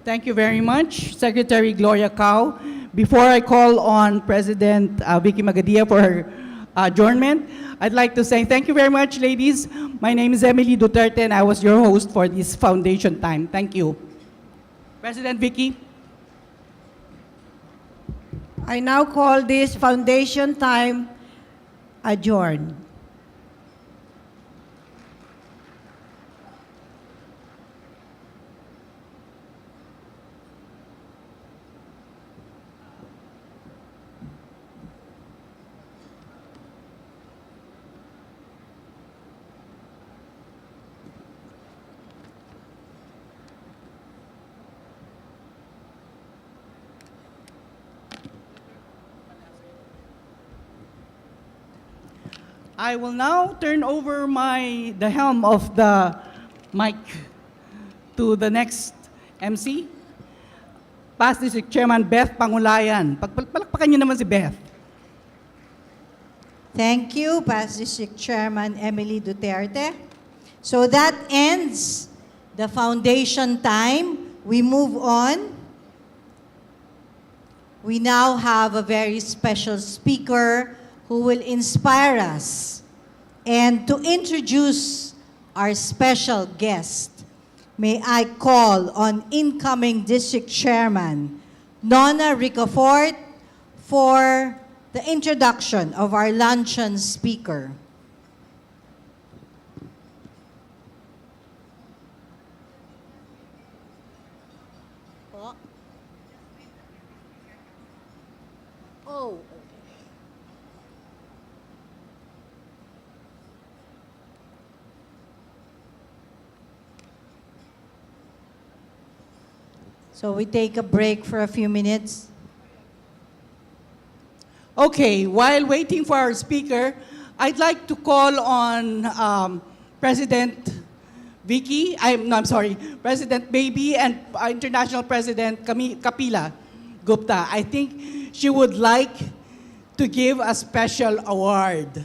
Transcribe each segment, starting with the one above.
Thank you very much, Secretary Gloria Cao. Before I call on President Vicky Magadia for her adjournment, I'd like to say thank you very much, ladies. My name is Emily Duterte, and I was your host for this foundation time. Thank you. President Vicky. I now call this foundation time adjourned. I will now turn over the helm of the mic to the next MC, Past District Chairman Beth Pangulayan. Palakpakan niyo naman si Beth. Thank you, Past District Chairman Emily Duterte. So that ends the foundation time. We move on. We now have a very special speaker who will inspire us. And to introduce our special guest, may I call on incoming District Chairman Nona Ricafort for the introduction of our luncheon speaker. Oh. So we take a break for a few minutes. Okay, while waiting for our speaker, I'd like to call on President Vicky, President Baby and International President Kapila Gupta. I think she would like to give a special award.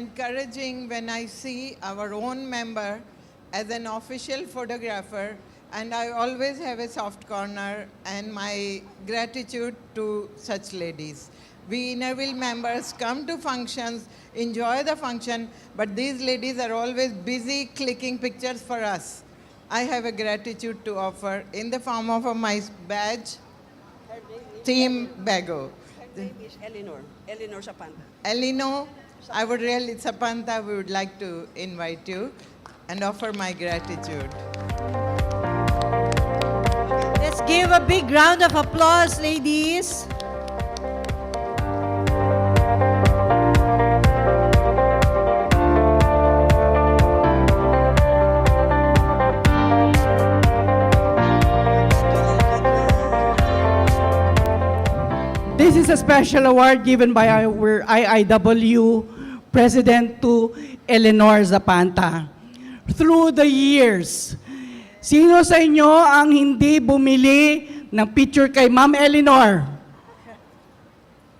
Encouraging when I see our own member as an official photographer, and I always have a soft corner and my gratitude to such ladies. We Innerville members come to functions, enjoy the function, but these ladies are always busy clicking pictures for us. I have a gratitude to offer in the form of my badge, Team Bago. Her name is Eleanor Sapanta. Eleanor, I would really, Sapanta, we would like to invite you and offer my gratitude. Let's give a big round of applause, ladies. This is a special award given by our IIW President to Eleanor Zapanta. Through the years, sino sa inyo ang hindi bumili ng picture kay Ma'am Eleanor?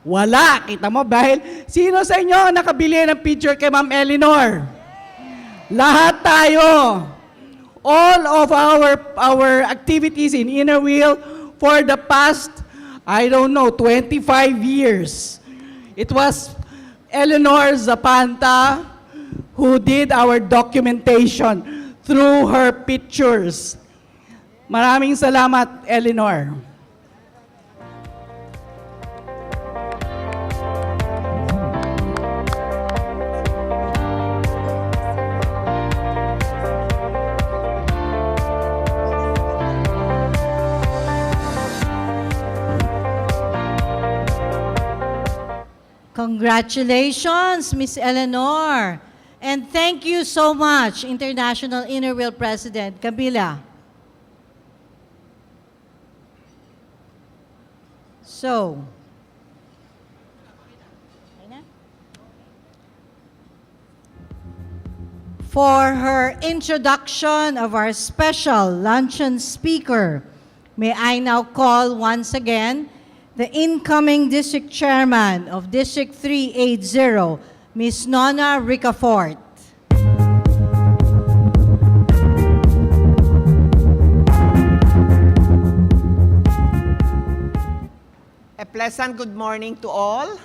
Wala. Kita mo, dahil sino sa inyo ang nakabili ng picture kay Ma'am Eleanor? Lahat tayo. All of our activities in Innerville for the past 25 years. It was Eleanor Zapanta who did our documentation through her pictures. Maraming salamat, Eleanor. Congratulations, Miss Eleanor. And thank you so much, International Innerville President Kabila. So, For her introduction of our special luncheon speaker, may I now call once again the incoming District Chairman of District 380, Ms. Nona Ricafort. A pleasant good morning to all.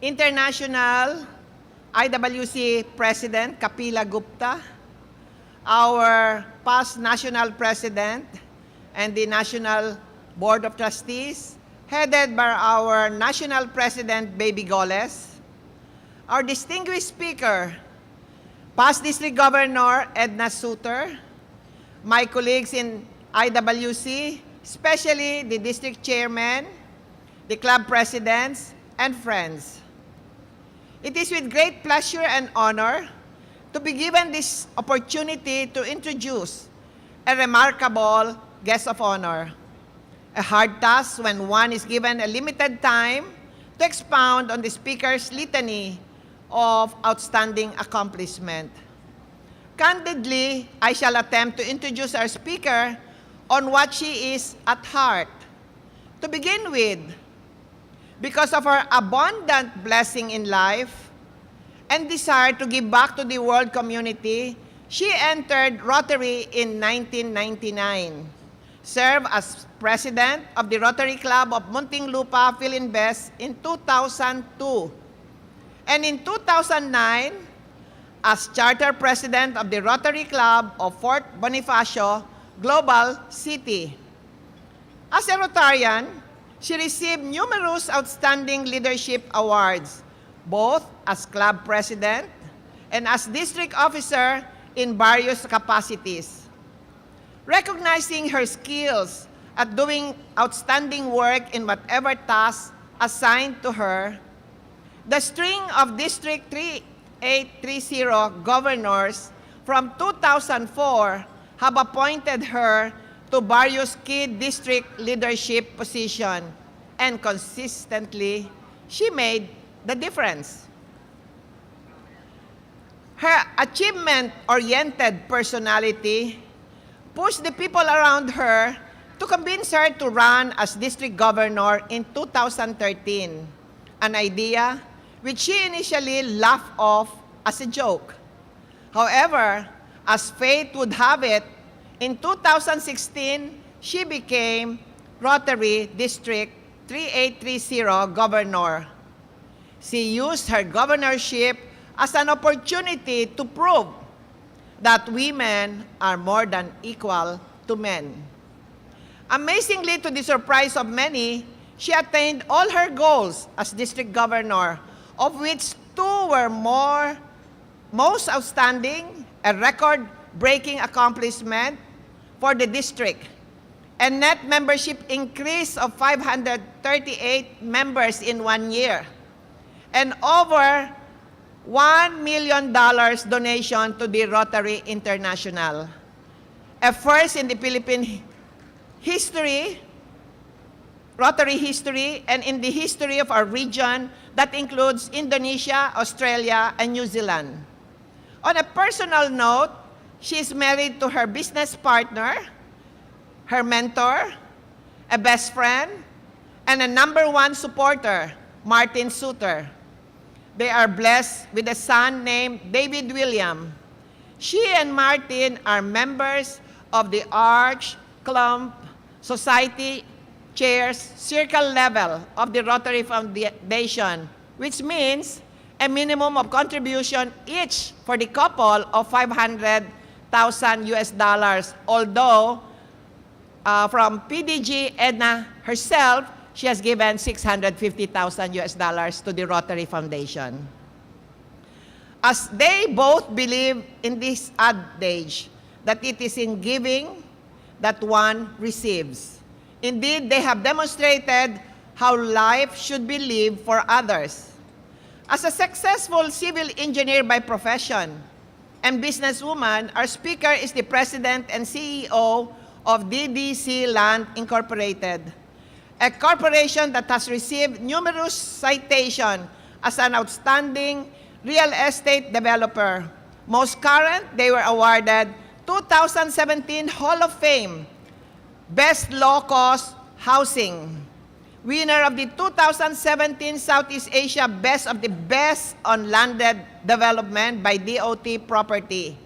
International IWC President Kapila Gupta, our past National President and the National Board of Trustees, headed by our National President Baby Goles, our distinguished speaker, past District Governor Edna Suter, my colleagues in IWC, especially the district chairman, the club presidents, and friends. It is with great pleasure and honor to be given this opportunity to introduce a remarkable guest of honor. A hard task when one is given a limited time to expound on the speaker's litany of outstanding accomplishment. Candidly, I shall attempt to introduce our speaker on what she is at heart. To begin with, because of her abundant blessing in life and desire to give back to the world community, she entered Rotary in 1999, served as president of the Rotary Club of Muntinlupa, Philinvest in 2002, and in 2009, as charter president of the Rotary Club of Fort Bonifacio, Global City. As a Rotarian, she received numerous outstanding leadership awards, both as club president and as district officer in various capacities. Recognizing her skills at doing outstanding work in whatever task assigned to her, the string of District 3830 governors from 2004 have appointed her to various key district leadership positions, and consistently, she made the difference. Her achievement-oriented personality pushed the people around her to convince her to run as district governor in 2013, an idea which she initially laughed off as a joke. However, as fate would have it, in 2016, she became Rotary District 3830 governor. She used her governorship as an opportunity to prove that women are more than equal to men. Amazingly, to the surprise of many, she attained all her goals as district governor, of which two were most outstanding, a record-breaking accomplishment for the district, a net membership increase of 538 members in 1 year, and over $1 million donation to the Rotary International, a first in the Philippine history, Rotary history, and in the history of our region that includes Indonesia, Australia, and New Zealand. On a personal note, she is married to her business partner, her mentor, a best friend, and a #1 supporter, Martin Suter. They are blessed with a son named David William. She and Martin are members of the Arch Clump Society Chairs Circle level of the Rotary Foundation, which means a minimum of contribution each for the couple of $500,000 US, although from PDG Edna herself, she has given $650,000 US to the Rotary Foundation. As they both believe in this adage that it is in giving that one receives. Indeed, they have demonstrated how life should be lived for others. As a successful civil engineer by profession and businesswoman, our speaker is the president and CEO of DDC Land Incorporated, a corporation that has received numerous citations as an outstanding real estate developer. Most current, they were awarded 2017 Hall of Fame, Best Low-Cost Housing. Winner of the 2017 Southeast Asia Best of the Best on Landed Development by DOT Property.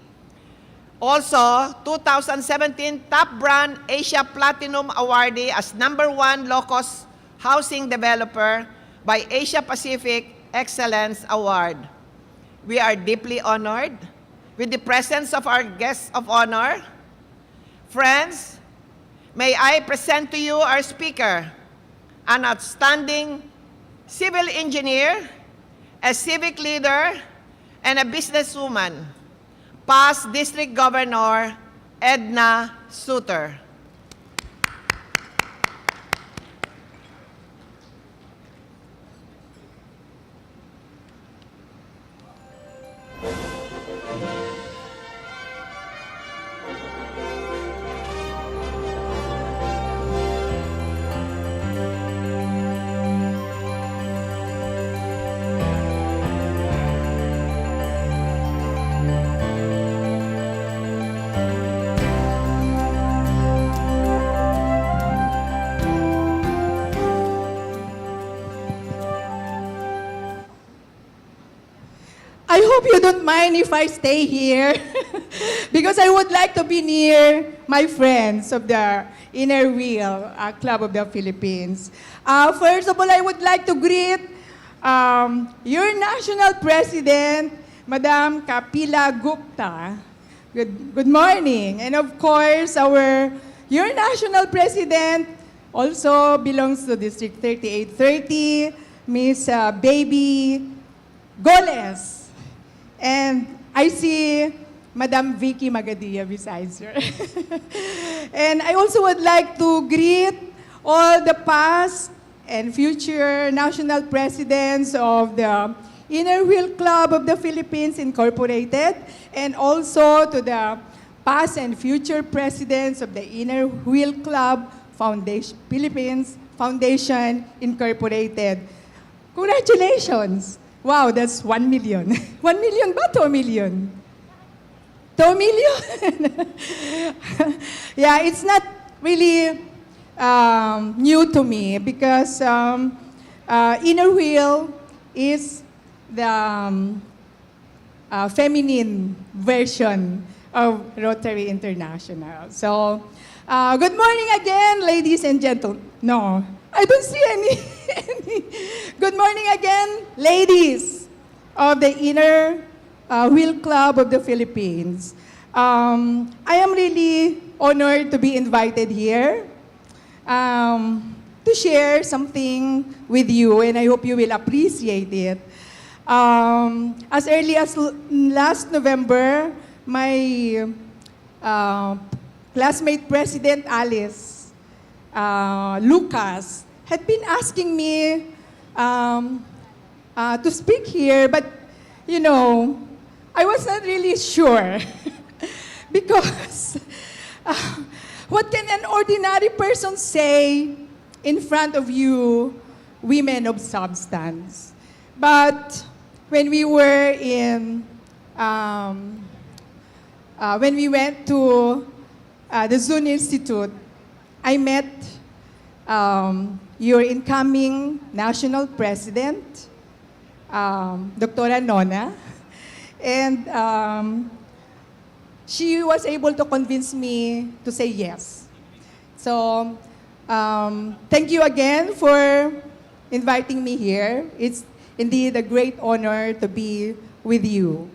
Also, 2017 Top Brand Asia Platinum Awardee as #1 low-cost housing developer by Asia Pacific Excellence Award. We are deeply honored with the presence of our guests of honor. Friends, may I present to you our speaker, an outstanding civil engineer, a civic leader, and a businesswoman, past District Governor Edna Suter. I hope you don't mind if I stay here because I would like to be near my friends of the Inner Wheel Club of the Philippines. First of all, I would like to greet your National President, Madam Kapila Gupta. Good morning. And of course, your National President also belongs to District 3830, Miss Baby Goles. And I see Madam Vicky Magadia besides her. And I also would like to greet all the past and future national presidents of the Inner Wheel Club of the Philippines Incorporated, and also to the past and future presidents of the Inner Wheel Club Foundation, Philippines Foundation Incorporated. Congratulations! Wow, that's 1 million. 1 million ba? 2 million? 2 million? Yeah, it's not really new to me because Inner Wheel is the feminine version of Rotary International. So, good morning again, ladies and gentlemen. No, I don't see any. Good morning again, ladies of the Inner Wheel Club of the Philippines. I am really honored to be invited here to share something with you, and I hope you will appreciate it. As early as last November, my classmate President Alice Lucas had been asking me to speak here, but you know, I was not really sure because what can an ordinary person say in front of you, women of substance? But when we were when we went to the Zun Institute, I met your incoming national president, Dr. Nona, and she was able to convince me to say yes. So, thank you again for inviting me here. It's indeed a great honor to be with you.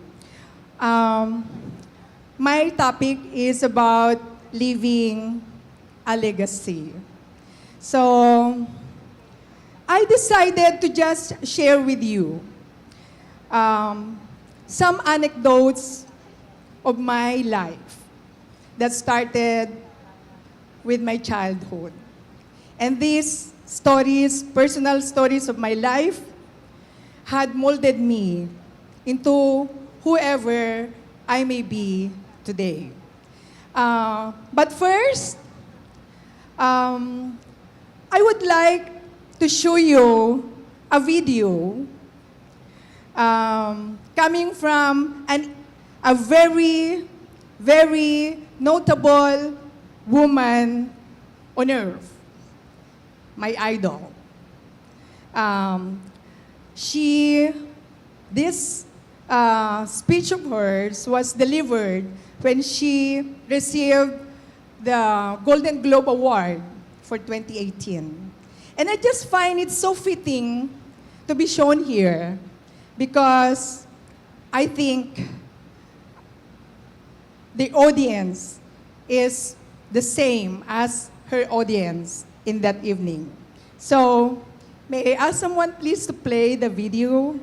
My topic is about leaving a legacy. So, I decided to just share with you some anecdotes of my life that started with my childhood. And these stories, personal stories of my life, had molded me into whoever I may be today. But first, I would like to show you a video coming from a very, very notable woman on earth, my idol. This speech of hers was delivered when she received the Golden Globe Award for 2018. And I just find it so fitting to be shown here because I think the audience is the same as her audience in that evening. So, may I ask someone please to play the video?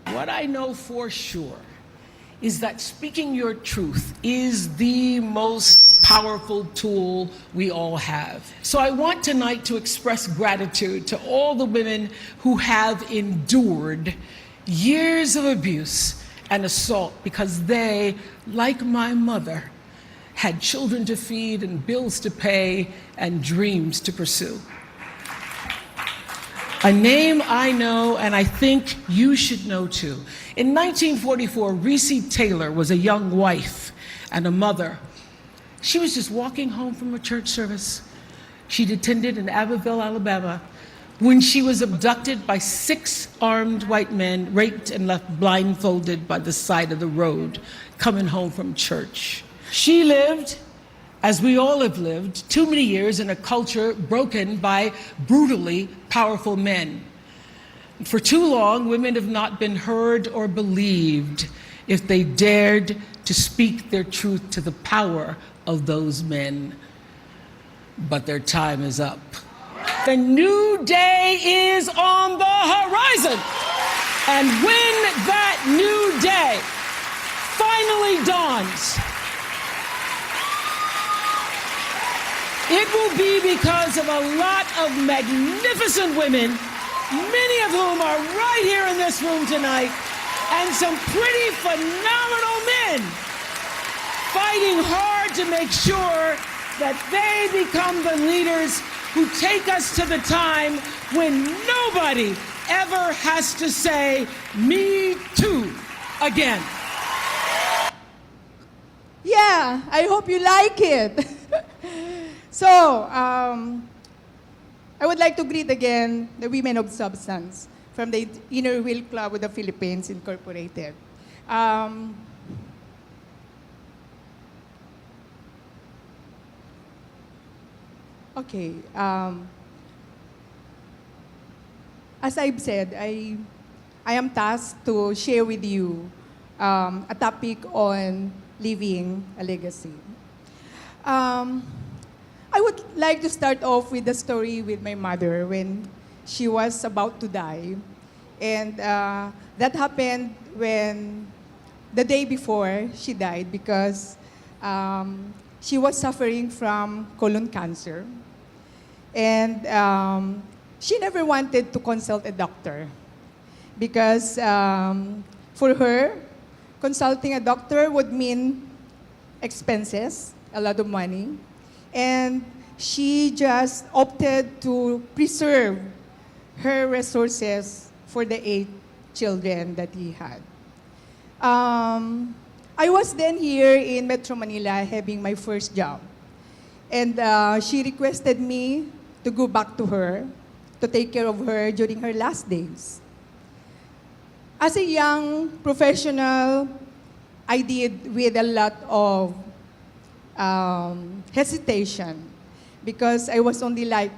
What I know for sure is that speaking your truth is the most powerful tool we all have. So I want tonight to express gratitude to all the women who have endured years of abuse and assault because they, like my mother, had children to feed and bills to pay and dreams to pursue. A name I know and I think you should know too. In 1944, Reese Taylor was a young wife and a mother. She was just walking home from a church service she'd attended in Abbeville, Alabama, when she was abducted by 6 armed white men, raped and left blindfolded by the side of the road, coming home from church. She lived, as we all have lived, too many years in a culture broken by brutally powerful men. For too long, women have not been heard or believed if they dared to speak their truth to the power of those men. But their time is up. The new day is on the horizon. And when that new day finally dawns, it will be because of a lot of magnificent women, many of whom are right here in this room tonight, and some pretty phenomenal men fighting hard to make sure that they become the leaders who take us to the time when nobody ever has to say, "Me too," again. Yeah, I hope you like it. So, I would like to greet again the women of substance from the Inner Wheel Club of the Philippines Incorporated. Okay. As I've said, I am tasked to share with you a topic on leaving a legacy. I would like to start off with the story with my mother when she was about to die. And that happened when the day before she died because she was suffering from colon cancer. And she never wanted to consult a doctor because for her, consulting a doctor would mean expenses, a lot of money. And she just opted to preserve her resources for the 8 children that he had. I was then here in Metro Manila having my first job. And she requested me to go back to her, to take care of her during her last days. As a young professional, I did with a lot of hesitation because I was only like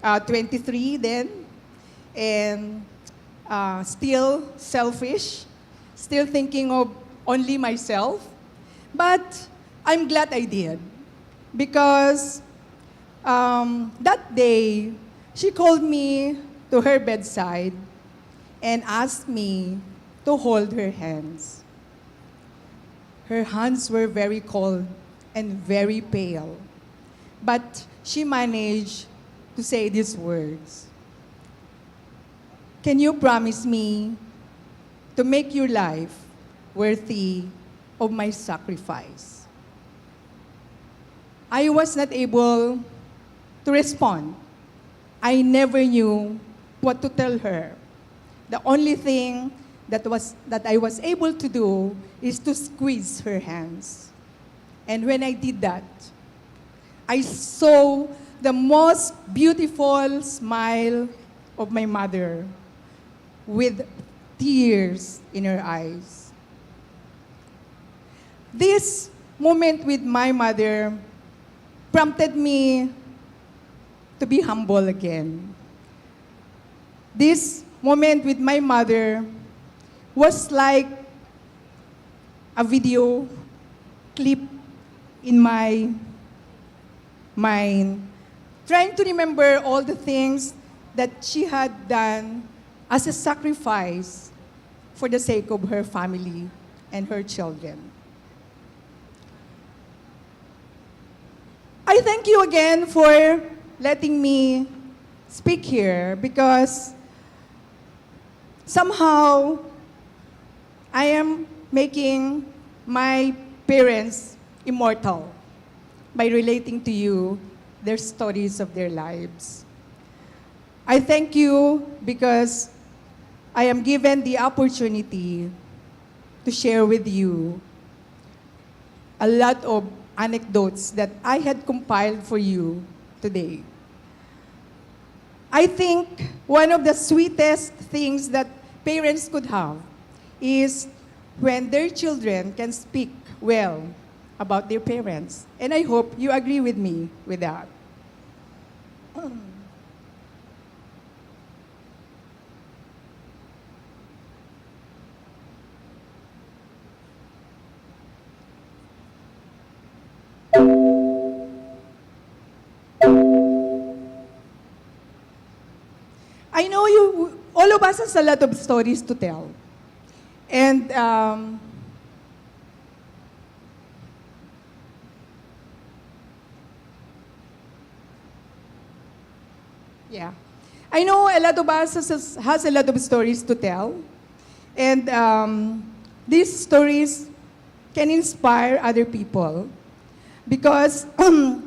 23 then and still selfish, still thinking of only myself. But I'm glad I did because that day she called me to her bedside and asked me to hold her hands. Her hands were very cold and very pale. But she managed to say these words. Can you promise me to make your life worthy of my sacrifice? I was not able to respond. I never knew what to tell her. The only thing that I was able to do is to squeeze her hands. And when I did that, I saw the most beautiful smile of my mother with tears in her eyes. This moment with my mother prompted me to be humble again. This moment with my mother was like a video clip in my mind, trying to remember all the things that she had done as a sacrifice for the sake of her family and her children. I thank you again for letting me speak here, because somehow I am making my parents immortal by relating to you their stories of their lives. I thank you because I am given the opportunity to share with you a lot of anecdotes that I had compiled for you today. I think one of the sweetest things that parents could have is when their children can speak well about their parents. And I hope you agree with me with that. I know all of us has a lot of stories to tell. And yeah, I know a lot of us has a lot of stories to tell. And these stories can inspire other people. Because to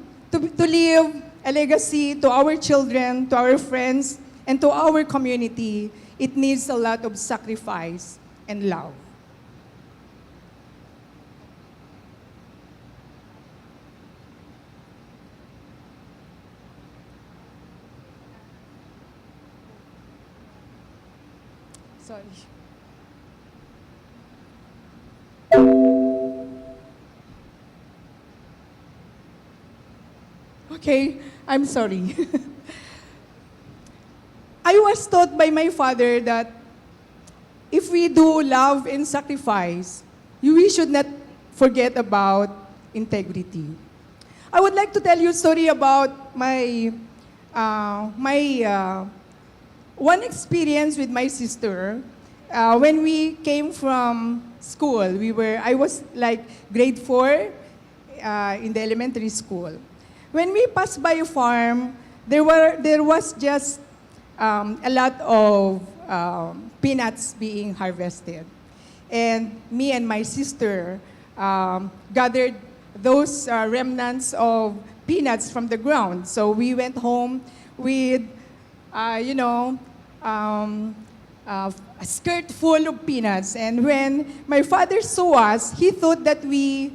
leave a legacy to our children, to our friends, and to our community, it needs a lot of sacrifice and love. Sorry. Okay, I'm sorry. I was taught by my father that if we do love and sacrifice, we should not forget about integrity. I would like to tell you a story about my one experience with my sister. When we came from school, I was like grade 4 in the elementary school. When we passed by a farm, there was just a lot of peanuts being harvested. And me and my sister gathered those remnants of peanuts from the ground. So we went home with, a skirt full of peanuts. And when my father saw us, he thought that we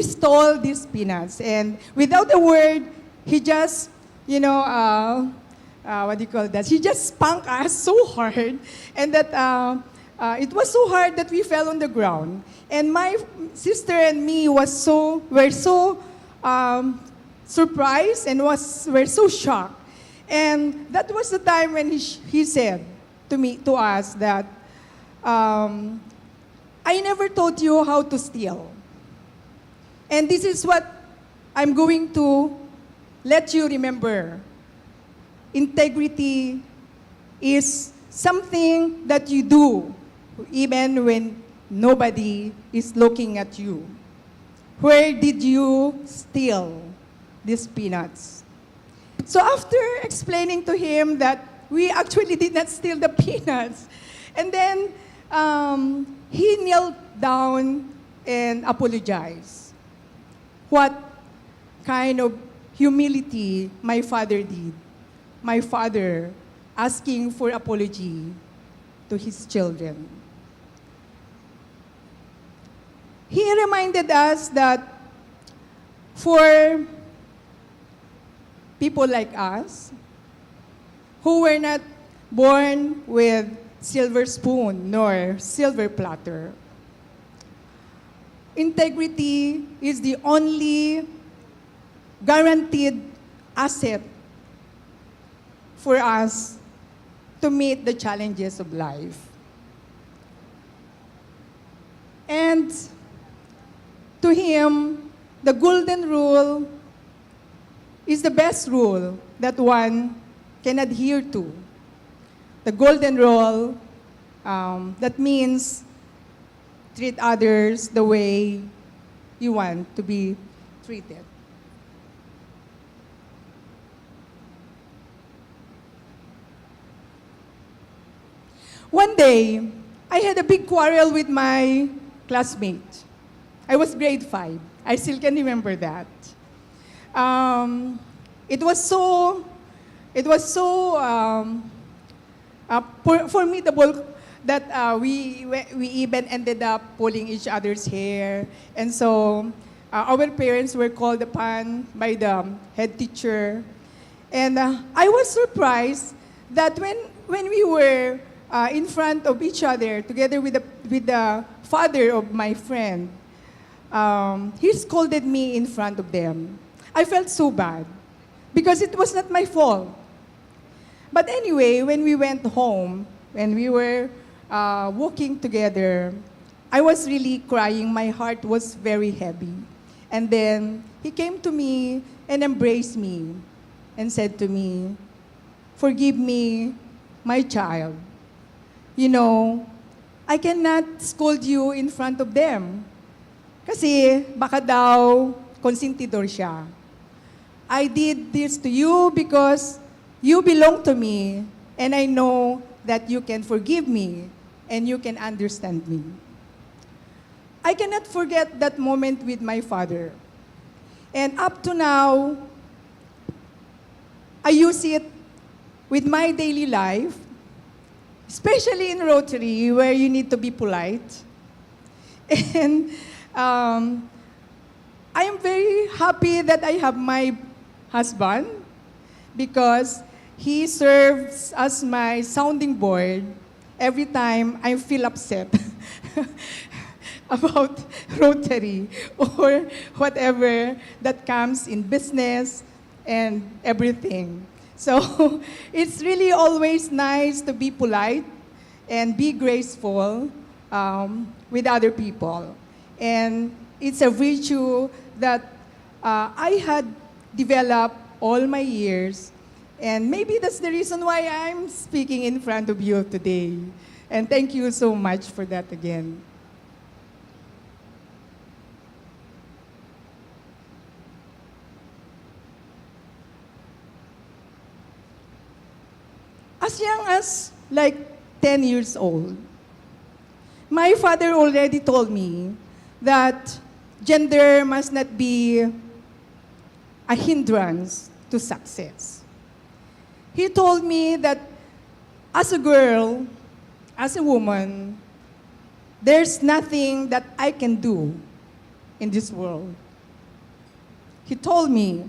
stole these peanuts. And without a word, he just, what do you call that? He just spanked us so hard, and that it was so hard that we fell on the ground. And my sister and me were so surprised and were so shocked. And that was the time when he said to us that I never taught you how to steal. And this is what I'm going to let you remember. Integrity is something that you do even when nobody is looking at you. Where did you steal these peanuts? So after explaining to him that we actually did not steal the peanuts, and then he knelt down and apologized. What kind of humility my father did. My father asking for apology to his children. He reminded us that for people like us who were not born with silver spoon nor silver platter, integrity is the only guaranteed asset for us to meet the challenges of life. And to him, the golden rule is the best rule that one can adhere to. The golden rule, that means treat others the way you want to be treated. One day, I had a big quarrel with my classmate. I was grade 5. I still can remember that. It was so formidable that we even ended up pulling each other's hair. And so our parents were called upon by the head teacher. And I was surprised that when we were in front of each other, together with the father of my friend, he scolded me in front of them. I felt so bad because it was not my fault. But anyway, when we went home, when we were walking together, I was really crying. My heart was very heavy. And then he came to me and embraced me and said to me, "Forgive me, my child. You know, I cannot scold you in front of them. Kasi baka daw konsentidor siya. I did this to you because you belong to me, and I know that you can forgive me and you can understand me." I cannot forget that moment with my father. And up to now, I use it with my daily life, especially in Rotary, where you need to be polite. And I am very happy that I have my husband because he serves as my sounding board every time I feel upset about Rotary or whatever that comes in business and everything. So it's really always nice to be polite and be graceful with other people. And it's a virtue that I had developed all my years. And maybe that's the reason why I'm speaking in front of you today. And thank you so much for that again. As young as like 10 years old, my father already told me that gender must not be a hindrance to success. He told me that as a girl, as a woman, there's nothing that I can do in this world. He told me,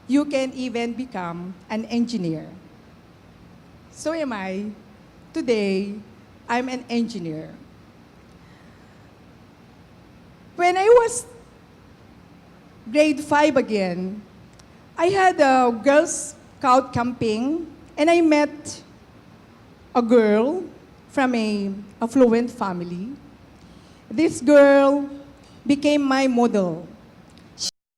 you can even become an engineer. So am I. Today, I'm an engineer. When I was grade 5 again, I had a Girl Scout camping, and I met a girl from an affluent family. This girl became my model.